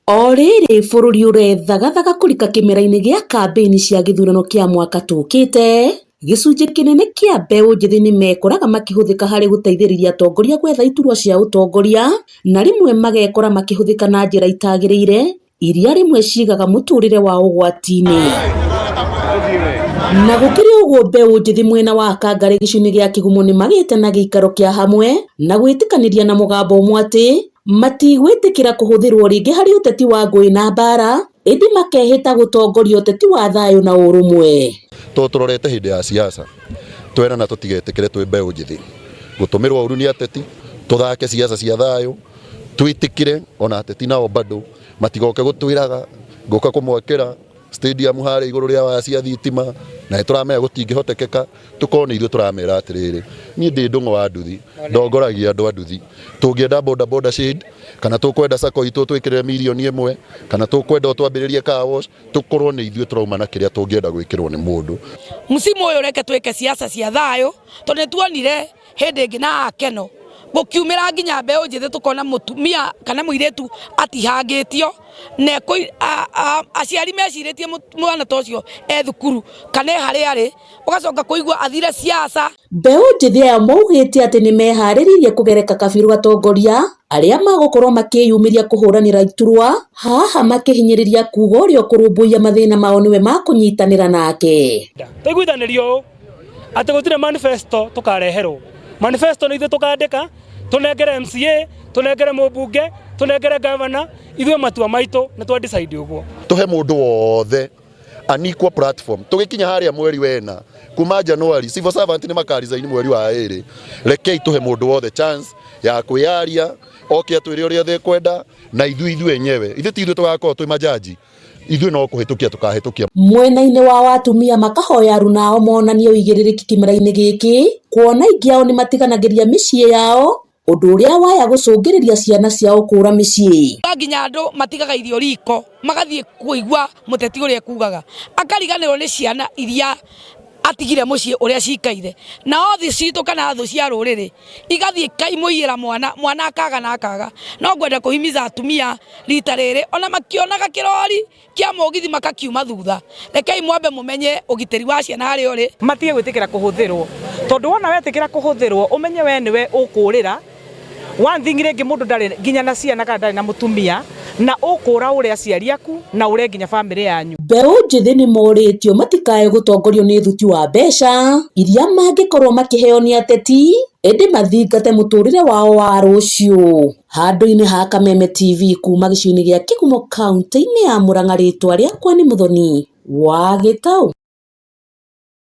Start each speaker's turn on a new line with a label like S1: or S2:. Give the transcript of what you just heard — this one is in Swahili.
S1: O riri bururi urethagathaga kurika kimera-ini gia kambeni cia githurano kia mwaka tukite, gicunji kinene kia mbeu njithi nimekoraga makihuthika hari guteithiriria atongoria gwetha iturwa cia utongoria, na rimwe magekora makihuthika na njira itagiriire iria rimwe cigaga muturire wa ugwati-ini. Na gukiri uguo mbeu njithi mwena wa Kangari gicuni gia kigumo nimehitite na giikaro kia hamwe na gwitikaniria na mugambo umwe ati matigwitikira kuhuthirwo ringi hari uteti wa ngui na mbara, indi makehita gutongoria uteti wa thayu na urumwe.
S2: Turorete hindi ya siasa twena na tutigetikire twi mbeu njithi gutumirwo uru ni ateti, tuthake siasa cia thayu, twitikire ona ateti nao bado matigoke gutwiraga ngoka kumwakira stadium hari iguru ria wa cia thitima na turamenya gutingihotekeka tukona ithu turamera atiriri ni ndi ndungo wa nduthi ndongoragia andu a nduthi tungienda boda shade kana tukwenda sako itu twikirire milioni 1 kana tukwenda twambiririe car wash tukorwo ni ithu turauma na kiria tungienda gwikirwo ni mundu.
S3: Musimu uyu reke twike siasa cia thayu tondu tuonire hindi ingi na akeno gukiumira nginya mbeu njithi tukona mutumia kana muiretu atihangitio ne aciari meciritie mwana tocio thukuru kana hari ari ugacoka kuigwa athire siasa.
S1: Mbeu njithi aya maugite ati nimehariirie kugereka kabiru atongoria aria magukorwo makiyumiria kuhuranira iturwa, haha makihinyiriria kuuga uria kurumbuia mathina mao niwe makunyitanira nake.
S4: Tuiguithanirio ati gutire manifesto tukareherwo manifesto ni ithu tukandika tunengere MCA tunengere mubunge tunengere governor ithwe matua maitu na twa decide uguo
S2: tuhe mundu wothe an equal platform. Tugikinya haria mweri wena kuma January civil servant ni makarizaini mweri wa eri, rekei tuhe mundu wothe chance ya kwiaria okia twire uria the kwenda na ithu enyewe ithu ti ithu tugakorwo twi majaji ithu no kuhitukia tukahitukia.
S1: Mwena-ini wa watumia makahoya runao monanie uigiririki kimera-ini giki kuona ingiao ni matiganagiria micii yao undu uria waya gucungiriria ciana ciao kura micii.
S3: Nginya andu matigaga irio riko magathie kuigwa muteti uria kugaga akariganirwo ni ciana iria atigire mucii uria cikaire na othi citu kana thu cia ruriri igathie kaimuira mwana akaga na akaga no ngwenda kuhimiza atumia rita riri ona makionaga kirori kia mugithi makakiuma thutha, rekei mwambe mumenye ugiteri wa ciana hari uri
S5: matige gwitikira kuhuthirwo tondu wona wetikira kuhuthirwo umenye we niwe ukurira wanthingire ngi mundu ndari nginya na ciana kana ndari na mutumia na ukura uria aciari aku na uria nginya family yanyu.
S1: Mbeu njithi ni moritio matikae gutongorio ni thuti wa mbeca iria mangikorwo makiheo ni ateti, indi mathingate muturire wao wa rucio. Handu-ini ha Kameme TV kuma gicuni gia kigumo kaunti-ini ya Murang'a, ritwa riakwa ni Muthoni wa Gitau.